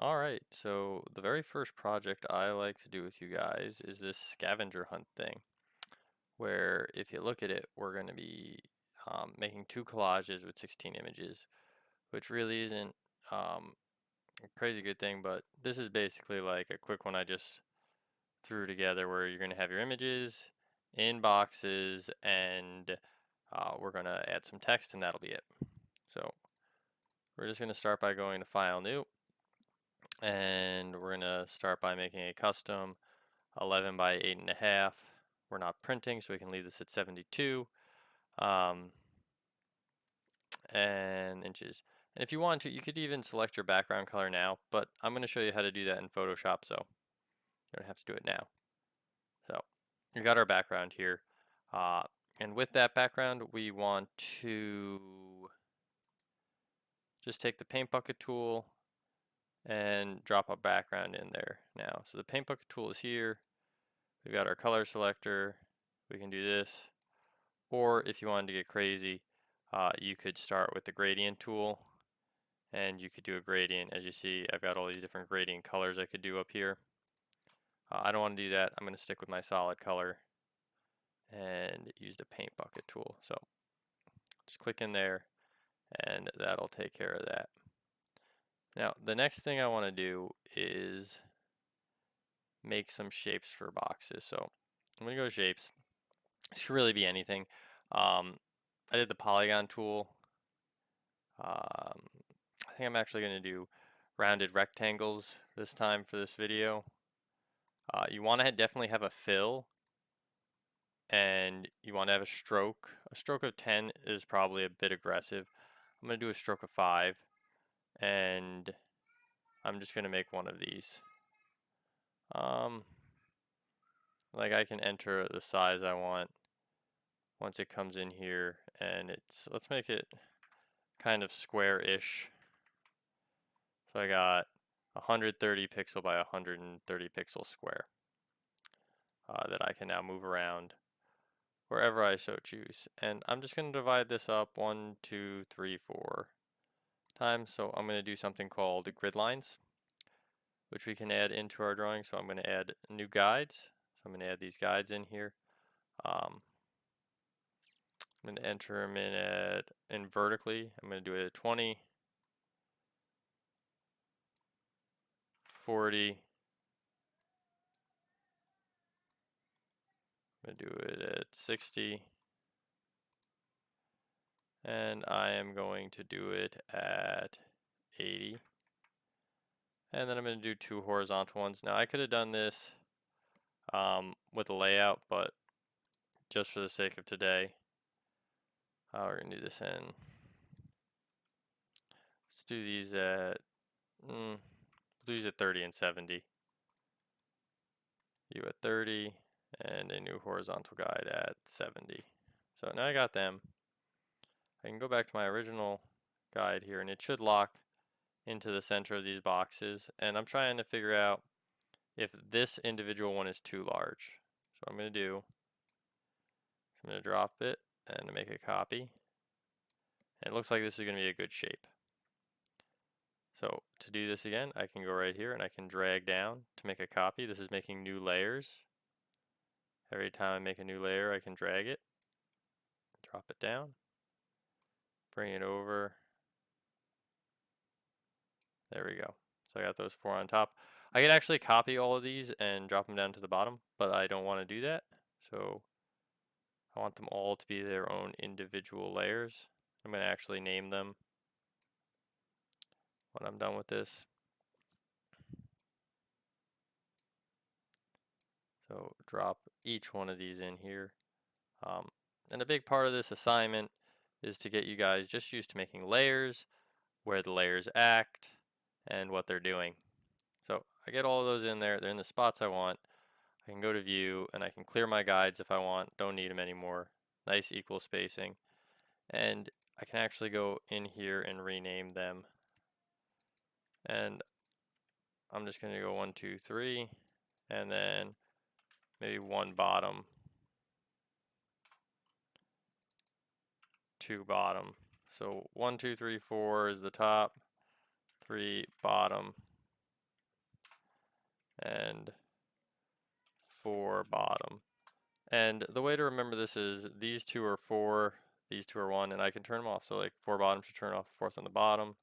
Alright, so the very first project I like to do with you guys is this scavenger hunt thing, where if you look at it, we're going to be making two collages with 16 images, which really isn't a crazy good thing, but this is basically like a quick one I just threw together where you're going to have your images in boxes and we're going to add some text and that'll be it. So we're just going to start by going to File, New, and we're going to start by making a custom 11 by 8.5. We're not printing, so we can leave this at 72 um, and inches. And if you want to, you could even select your background color now, but I'm going to show you how to do that in Photoshop, so you don't have to do it now. So we got our background here. And with that background, we want to just take the paint bucket tool and drop a background in there now. So the paint bucket tool is here. We've got our color selector. We can do this. Or if you wanted to get crazy, you could start with the gradient tool and you could do a gradient. As you see, I've got all these different gradient colors I could do up here. I don't want to do that. I'm going to stick with my solid color and use the paint bucket tool. So just click in there and that'll take care of that. Now, the next thing I want to do is make some shapes for boxes. So I'm going to go to shapes. This could really be anything. I did the polygon tool. I think I'm actually going to do rounded rectangles this time for this video. You want to definitely have a fill and you want to have a stroke. A stroke of 10 is probably a bit aggressive. I'm going to do a stroke of 5 and I'm just going to make one of these. Like I can enter the size I want once it comes in here, and let's make it kind of square-ish. So I got 130 pixel by 130 pixel square that I can now move around wherever I so choose. And I'm just going to divide this up 1, 2, 3, 4 times. So I'm going to do something called grid lines, which we can add into our drawing. So I'm going to add new guides. So I'm going to add these guides in here. I'm going to enter them in vertically. I'm going to do it at 20, 40. I'm going to do it at 60. And I am going to do it at 80. And then I'm going to do 2 horizontal ones. Now I could have done this with a layout, but just for the sake of today, we're going to do this in. Let's do these at, we'll do these at 30 and 70. You at 30 and a new horizontal guide at 70. So now I got them. I can go back to my original guide here and it should lock into the center of these boxes, and I'm trying to figure out if this individual one is too large. So what I'm going to do, I'm going to drop it and make a copy. And it looks like this is going to be a good shape. So to do this again, I can go right here and I can drag down to make a copy. This is making new layers. Every time I make a new layer, I can drag it, drop it down, bring it over. There we go. So I got those 4 on top. I could actually copy all of these and drop them down to the bottom, but I don't want to do that. So I want them all to be their own individual layers. I'm going to actually name them when I'm done with this. So drop each one of these in here. And a big part of this assignment is to get you guys just used to making layers, where the layers act, and what they're doing. So I get all of those in there. They're in the spots I want. I can go to view and I can clear my guides if I want. Don't need them anymore. Nice equal spacing. And I can actually go in here and rename them. And I'm just going to go 1, 2, 3, and then maybe 1 bottom, 2 bottom. So 1, 2, 3, 4 is the top, 3 bottom, and 4 bottom. And the way to remember this is these two are 4, these two are 1, and I can turn them off. So like 4 bottom should turn off the 4th on the bottom.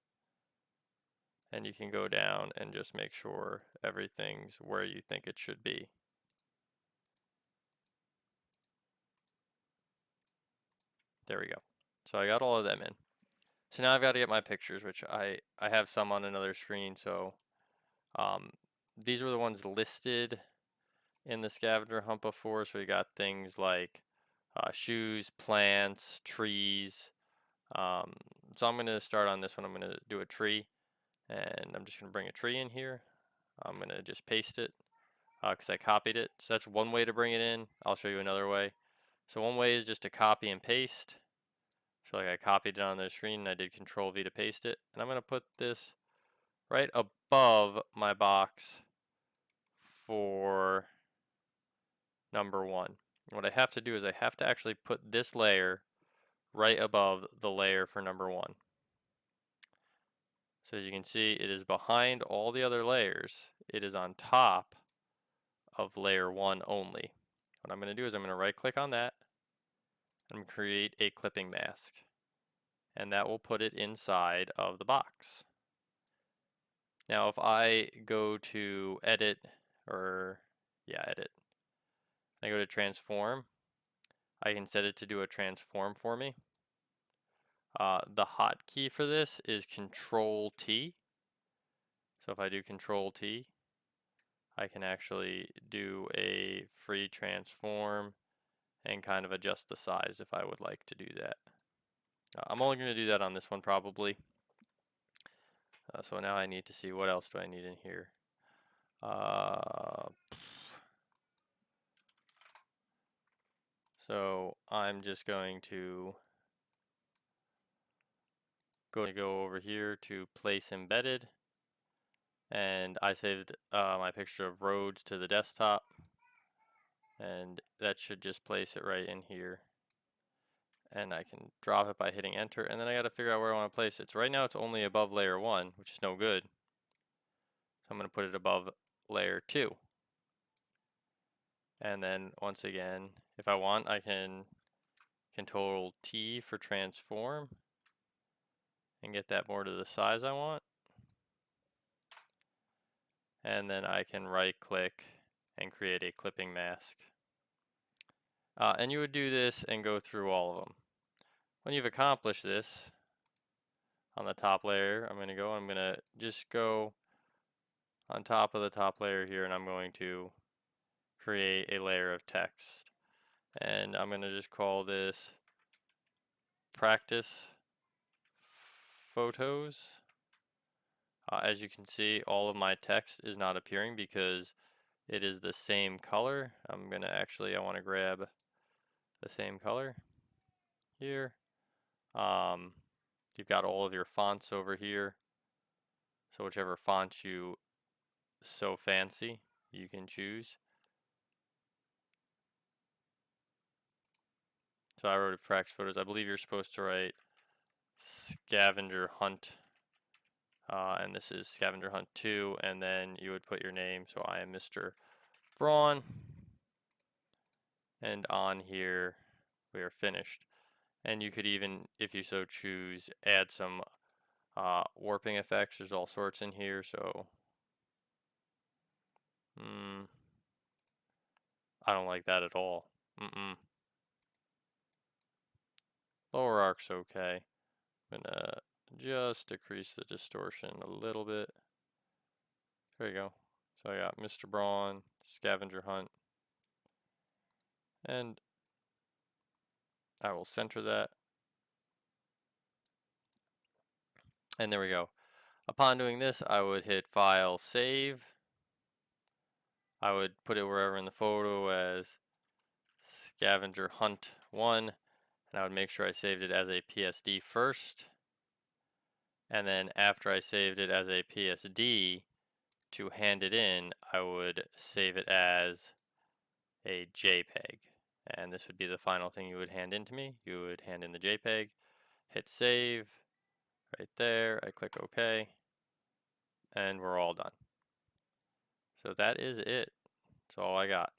And you can go down and just make sure everything's where you think it should be. There we go. So I got all of them in. So now I've got to get my pictures, which I have some on another screen. So these were the ones listed in the scavenger hunt before. So we got things like shoes, plants, trees. So I'm going to start on this one. I'm going to do a tree, and I'm just going to bring a tree in here. I'm going to just paste it because I copied it. So that's one way to bring it in. I'll show you another way. So one way is just to copy and paste. So like I copied it on the screen and I did Control V to paste it. And I'm going to put this right above my box for number 1. And what I have to do is I have to actually put this layer right above the layer for number 1. So as you can see, it is behind all the other layers. It is on top of layer 1 only. What I'm going to do is I'm going to right click on that and create a clipping mask. And that will put it inside of the box. Now if I go to edit, edit, I go to transform, I can set it to do a transform for me. The hotkey for this is Control T. So if I do Control T, I can actually do a free transform and kind of adjust the size if I would like to do that. I'm only going to do that on this one probably. So now I need to see what else do I need in here. So I'm just going to go over here to place embedded, and I saved my picture of roads to the desktop, and that should just place it right in here. And I can drop it by hitting enter, and then I got to figure out where I want to place it. So right now it's only above layer 1, which is no good. So I'm going to put it above layer 2. And then once again, if I want, I can Control T for transform and get that more to the size I want. And then I can right click and create a clipping mask. And you would do this and go through all of them. When you've accomplished this, on the top layer, I'm going to just go on top of the top layer here, and I'm going to create a layer of text. And I'm going to just call this practice photos. As you can see, all of my text is not appearing because it is the same color. I want to grab the same color here. You've got all of your fonts over here. So whichever font you so fancy, you can choose. So I wrote practice photos. I believe you're supposed to write Scavenger Hunt. And this is Scavenger Hunt 2, and then you would put your name. So I am Mr. Braun. And on here, we are finished. And you could even, if you so choose, add some warping effects. There's all sorts in here, so I don't like that at all. Lower arc's okay. I'm gonna just decrease the distortion a little bit. There you go. So I got Mr. Braun, Scavenger Hunt, and I will center that. And there we go. Upon doing this, I would hit File, Save. I would put it wherever in the photo as Scavenger Hunt 1, and I would make sure I saved it as a PSD first. And then after I saved it as a PSD, to hand it in, I would save it as a JPEG. And this would be the final thing you would hand in to me. You would hand in the JPEG, hit save, right there. I click OK, and we're all done. So that is it. That's all I got.